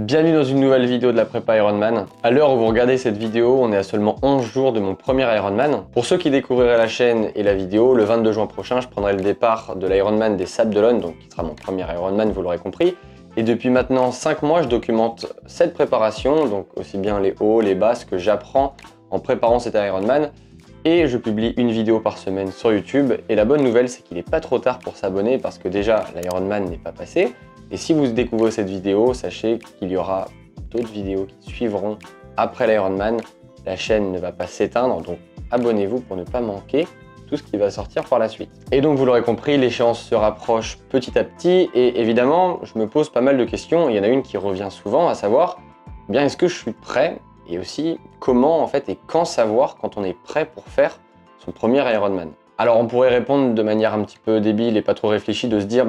Bienvenue dans une nouvelle vidéo de la prépa Ironman. À l'heure où vous regardez cette vidéo, on est à seulement 11 jours de mon premier Ironman. Pour ceux qui découvriraient la chaîne et la vidéo, le 22 juin prochain, je prendrai le départ de l'Ironman des Sables d'Olonne, donc qui sera mon premier Ironman, vous l'aurez compris. Et depuis maintenant 5 mois, je documente cette préparation, donc aussi bien les hauts, les bas, ce que j'apprends en préparant cet Ironman. Et je publie une vidéo par semaine sur YouTube. Et la bonne nouvelle, c'est qu'il n'est pas trop tard pour s'abonner parce que déjà, l'Ironman n'est pas passé. Et si vous découvrez cette vidéo, sachez qu'il y aura d'autres vidéos qui suivront après l'Ironman. La chaîne ne va pas s'éteindre, donc abonnez-vous pour ne pas manquer tout ce qui va sortir par la suite. Et donc vous l'aurez compris, l'échéance se rapproche petit à petit et évidemment, je me pose pas mal de questions. Il y en a une qui revient souvent, à savoir, bien est-ce que je suis prêt? Et aussi, comment en fait et quand savoir quand on est prêt pour faire son premier Ironman? Alors on pourrait répondre de manière un petit peu débile et pas trop réfléchie de se dire,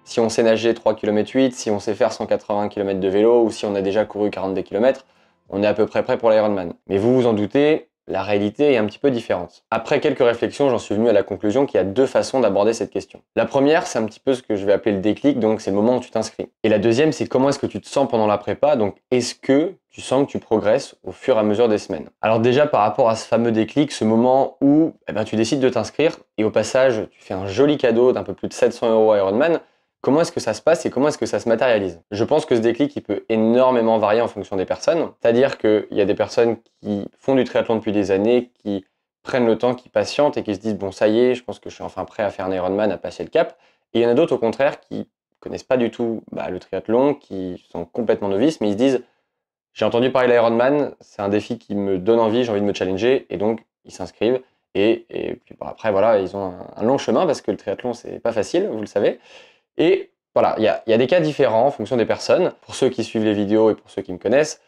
si on sait nager 3,8 km, si on sait faire 180 km de vélo ou si on a déjà couru 42 km, on est à peu près prêt pour l'Ironman. Mais vous vous en doutez, la réalité est un petit peu différente. Après quelques réflexions, j'en suis venu à la conclusion qu'il y a deux façons d'aborder cette question. La première, c'est un petit peu ce que je vais appeler le déclic, donc c'est le moment où tu t'inscris. Et la deuxième, c'est comment est-ce que tu te sens pendant la prépa, donc est-ce que tu sens que tu progresses au fur et à mesure des semaines. Alors déjà, par rapport à ce fameux déclic, ce moment où tu décides de t'inscrire et au passage, tu fais un joli cadeau d'un peu plus de 700 € à Ironman. Comment est-ce que ça se passe et comment est-ce que ça se matérialise? Je pense que ce déclic, il peut énormément varier en fonction des personnes. C'est-à-dire qu'il y a des personnes qui font du triathlon depuis des années, qui prennent le temps, qui patientent et qui se disent « bon, ça y est, je pense que je suis enfin prêt à faire un Ironman, à passer le cap ». Et il y en a d'autres, au contraire, qui connaissent pas du tout le triathlon, qui sont complètement novices, mais ils se disent « j'ai entendu parler de l'Ironman, c'est un défi qui me donne envie, j'ai envie de me challenger ». Et donc, ils s'inscrivent. Et puis après, voilà, ils ont un long chemin parce que le triathlon, c'est pas facile, vous le savez. Et voilà, il y a des cas différents en fonction des personnes. Pour ceux qui suivent les vidéos et pour ceux qui me connaissent,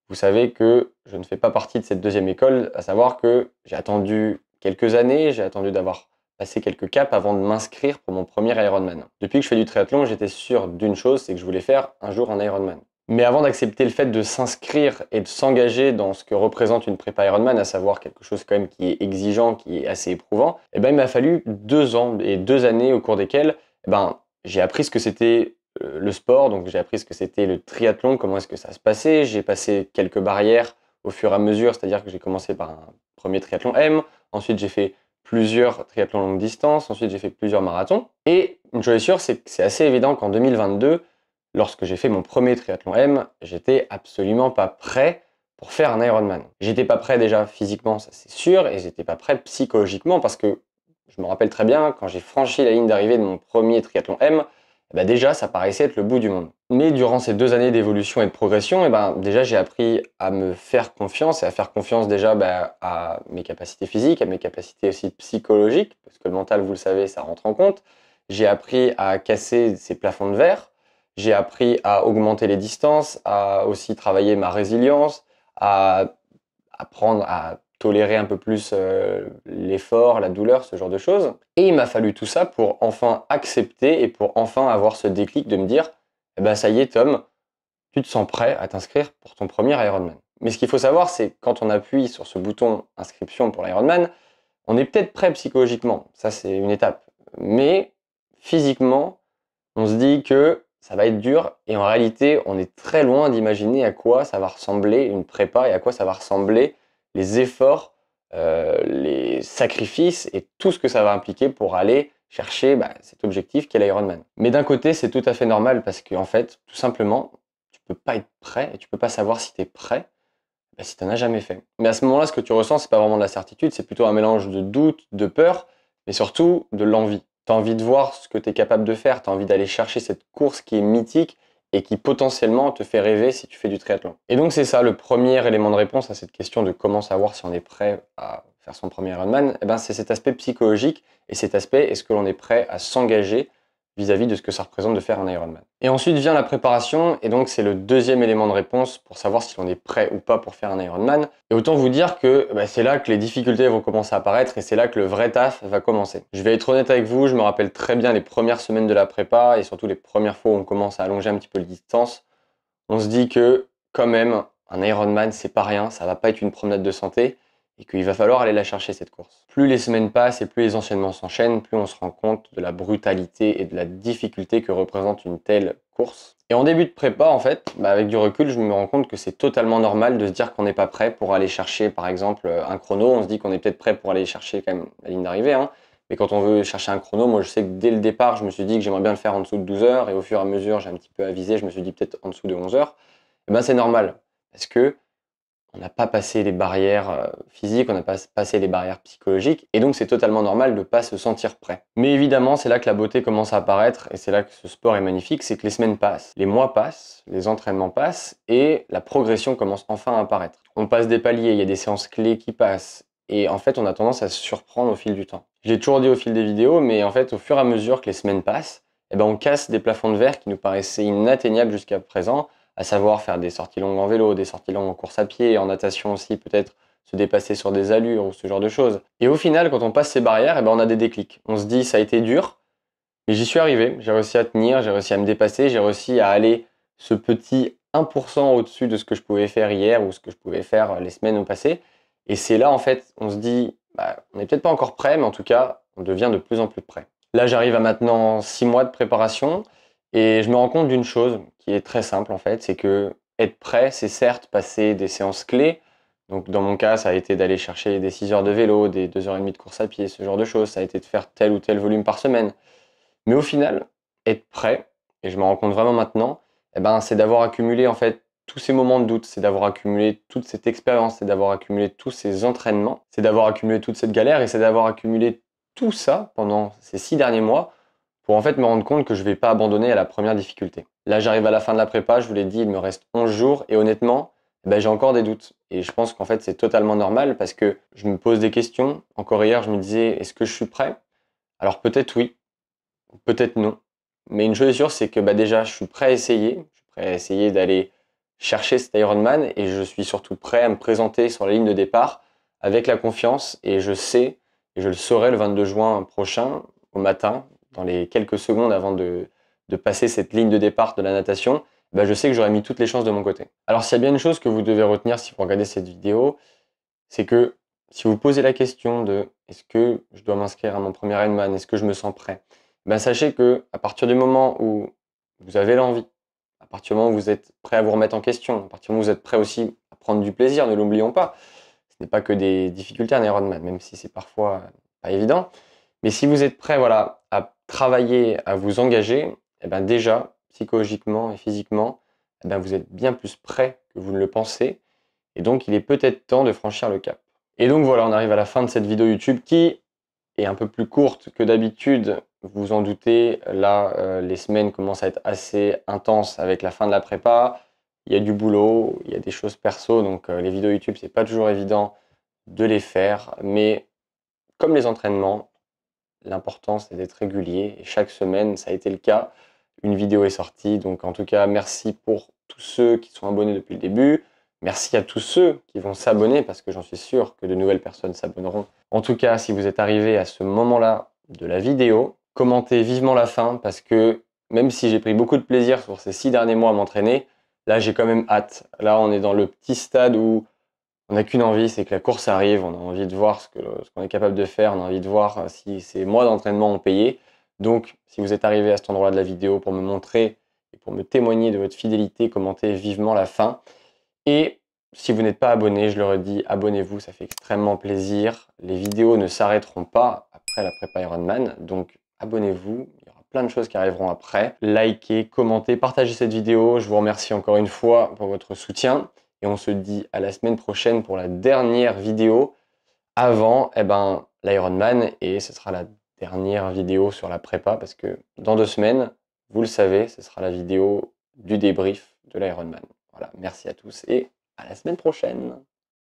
vous savez que je ne fais pas partie de cette deuxième école, à savoir que j'ai attendu quelques années, j'ai attendu d'avoir passé quelques caps avant de m'inscrire pour mon premier Ironman. Depuis que je fais du triathlon, j'étais sûr d'une chose, c'est que je voulais faire un jour un Ironman. Mais avant d'accepter le fait de s'inscrire et de s'engager dans ce que représente une prépa Ironman, à savoir quelque chose quand même qui est exigeant, qui est assez éprouvant, il m'a fallu 2 ans et 2 années au cours desquelles j'ai appris ce que c'était le sport, donc j'ai appris ce que c'était le triathlon, comment est-ce que ça se passait. J'ai passé quelques barrières au fur et à mesure, c'est-à-dire que j'ai commencé par un premier triathlon M, ensuite j'ai fait plusieurs triathlons longue distance, ensuite j'ai fait plusieurs marathons. Et une chose est sûre, c'est que c'est assez évident qu'en 2022, lorsque j'ai fait mon premier triathlon M, j'étais absolument pas prêt pour faire un Ironman. J'étais pas prêt déjà physiquement, ça c'est sûr, et j'étais pas prêt psychologiquement parce que je me rappelle très bien, quand j'ai franchi la ligne d'arrivée de mon premier triathlon M, déjà ça paraissait être le bout du monde. Mais durant ces 2 années d'évolution et de progression, déjà j'ai appris à me faire confiance et à faire confiance déjà à mes capacités physiques, à mes capacités aussi psychologiques, parce que le mental, vous le savez, ça rentre en compte. J'ai appris à casser ces plafonds de verre, j'ai appris à augmenter les distances, à aussi travailler ma résilience, à apprendre à tolérer un peu plus l'effort, la douleur, ce genre de choses. Et il m'a fallu tout ça pour enfin accepter et pour enfin avoir ce déclic de me dire ça y est Tom, tu te sens prêt à t'inscrire pour ton premier Ironman. Mais ce qu'il faut savoir, c'est que quand on appuie sur ce bouton inscription pour l'Ironman, on est peut-être prêt psychologiquement, ça c'est une étape. Mais physiquement, on se dit que ça va être dur et en réalité, on est très loin d'imaginer à quoi ça va ressembler une prépa et à quoi ça va ressembler les efforts, les sacrifices et tout ce que ça va impliquer pour aller chercher cet objectif qu'est l'Ironman. Mais d'un côté, c'est tout à fait normal parce qu'en fait, tout simplement, tu peux pas être prêt et tu peux pas savoir si tu es prêt si tu n'en as jamais fait. Mais à ce moment-là, ce que tu ressens, c'est pas vraiment de la certitude, c'est plutôt un mélange de doute, de peur, mais surtout de l'envie. Tu as envie de voir ce que tu es capable de faire, tu as envie d'aller chercher cette course qui est mythique et qui potentiellement te fait rêver si tu fais du triathlon. Et donc c'est ça le premier élément de réponse à cette question de comment savoir si on est prêt à faire son premier Ironman, c'est cet aspect psychologique et cet aspect est-ce que l'on est prêt à s'engager vis-à-vis de ce que ça représente de faire un Ironman. Et ensuite vient la préparation, et donc c'est le deuxième élément de réponse pour savoir si l'on est prêt ou pas pour faire un Ironman. Et autant vous dire que c'est là que les difficultés vont commencer à apparaître, et c'est là que le vrai taf va commencer. Je vais être honnête avec vous, je me rappelle très bien les premières semaines de la prépa, et surtout les premières fois où on commence à allonger un petit peu les distances. On se dit que, quand même, un Ironman, c'est pas rien, ça va pas être une promenade de santé. et qu'il va falloir aller la chercher cette course. Plus les semaines passent et plus les enchaînements s'enchaînent, plus on se rend compte de la brutalité et de la difficulté que représente une telle course. Et en début de prépa, en fait, avec du recul, je me rends compte que c'est totalement normal de se dire qu'on n'est pas prêt pour aller chercher, par exemple, un chrono. On se dit qu'on est peut-être prêt pour aller chercher quand même la ligne d'arrivée, hein. Mais quand on veut chercher un chrono, moi je sais que dès le départ, je me suis dit que j'aimerais bien le faire en dessous de 12 heures, et au fur et à mesure, j'ai un petit peu avisé, je me suis dit peut-être en dessous de 11 heures. Et ben c'est normal, parce que on n'a pas passé les barrières physiques, on n'a pas passé les barrières psychologiques, et donc c'est totalement normal de ne pas se sentir prêt. Mais évidemment, c'est là que la beauté commence à apparaître, et c'est là que ce sport est magnifique, c'est que les semaines passent, les mois passent, les entraînements passent, et la progression commence enfin à apparaître. On passe des paliers, il y a des séances clés qui passent, et en fait on a tendance à se surprendre au fil du temps. Je l'ai toujours dit au fil des vidéos, mais en fait au fur et à mesure que les semaines passent, eh ben, on casse des plafonds de verre qui nous paraissaient inatteignables jusqu'à présent, à savoir faire des sorties longues en vélo, des sorties longues en course à pied, en natation aussi, peut-être se dépasser sur des allures ou ce genre de choses. Et au final, quand on passe ces barrières, eh ben on a des déclics. On se dit, ça a été dur, mais j'y suis arrivé, j'ai réussi à tenir, j'ai réussi à me dépasser, j'ai réussi à aller ce petit 1% au-dessus de ce que je pouvais faire hier ou ce que je pouvais faire les semaines au passé. Et c'est là, en fait, on se dit, on n'est peut-être pas encore prêt, mais en tout cas, on devient de plus en plus prêt. Là, j'arrive à maintenant 6 mois de préparation et je me rends compte d'une chose qui est très simple, en fait, c'est que être prêt, c'est certes passer des séances clés. Donc, dans mon cas, ça a été d'aller chercher des 6 heures de vélo, des 2h30 de course à pied, ce genre de choses. Ça a été de faire tel ou tel volume par semaine. Mais au final, être prêt, et je me rends compte vraiment maintenant, c'est d'avoir accumulé en fait tous ces moments de doute, c'est d'avoir accumulé toute cette expérience, c'est d'avoir accumulé tous ces entraînements, c'est d'avoir accumulé toute cette galère et c'est d'avoir accumulé tout ça pendant ces 6 derniers mois pour en fait me rendre compte que je ne vais pas abandonner à la première difficulté. Là, j'arrive à la fin de la prépa, je vous l'ai dit, il me reste 11 jours et honnêtement, j'ai encore des doutes. Et je pense qu'en fait, c'est totalement normal parce que je me pose des questions. Encore hier, je me disais, est-ce que je suis prêt? Alors peut-être oui, peut-être non. Mais une chose est sûre, c'est que déjà, je suis prêt à essayer. Je suis prêt à essayer d'aller chercher cet Ironman et je suis surtout prêt à me présenter sur la ligne de départ avec la confiance. Et je sais, et je le saurai le 22 juin prochain, au matin, dans les quelques secondes avant de passer cette ligne de départ de la natation, je sais que j'aurai mis toutes les chances de mon côté. Alors s'il y a bien une chose que vous devez retenir si vous regardez cette vidéo, c'est que si vous posez la question de est-ce que je dois m'inscrire à mon premier Ironman, est-ce que je me sens prêt, sachez que à partir du moment où vous avez l'envie, à partir du moment où vous êtes prêt à vous remettre en question, à partir du moment où vous êtes prêt aussi à prendre du plaisir, ne l'oublions pas, ce n'est pas que des difficultés un Ironman, même si c'est parfois pas évident, mais si vous êtes prêt à travailler, à vous engager, déjà, psychologiquement et physiquement, vous êtes bien plus prêt que vous ne le pensez, et donc il est peut-être temps de franchir le cap. Et donc voilà, on arrive à la fin de cette vidéo YouTube qui est un peu plus courte que d'habitude. Vous vous en doutez, là, les semaines commencent à être assez intenses avec la fin de la prépa. Il y a du boulot, il y a des choses perso, donc les vidéos YouTube, c'est pas toujours évident de les faire. Mais comme les entraînements, l'important c'est d'être régulier. Et chaque semaine, ça a été le cas. Une vidéo est sortie. Donc en tout cas, merci pour tous ceux qui sont abonnés depuis le début. Merci à tous ceux qui vont s'abonner parce que j'en suis sûr que de nouvelles personnes s'abonneront. En tout cas, si vous êtes arrivé à ce moment-là de la vidéo, commentez vivement la fin parce que même si j'ai pris beaucoup de plaisir sur ces 6 derniers mois à m'entraîner, là j'ai quand même hâte. Là on est dans le petit stade où on n'a qu'une envie, c'est que la course arrive, on a envie de voir ce qu'on est capable de faire, on a envie de voir si ces mois d'entraînement ont payé. Donc si vous êtes arrivé à cet endroit de la vidéo pour me montrer et pour me témoigner de votre fidélité, commentez vivement la fin. Et si vous n'êtes pas abonné, je le redis, abonnez-vous, ça fait extrêmement plaisir. Les vidéos ne s'arrêteront pas après la prépa Ironman, donc abonnez-vous, il y aura plein de choses qui arriveront après. Likez, commentez, partagez cette vidéo, je vous remercie encore une fois pour votre soutien. Et on se dit à la semaine prochaine pour la dernière vidéo avant l'Ironman, et ce sera la dernière vidéo sur la prépa parce que dans 2 semaines, vous le savez, ce sera la vidéo du débrief de l'Ironman. Voilà, merci à tous et à la semaine prochaine.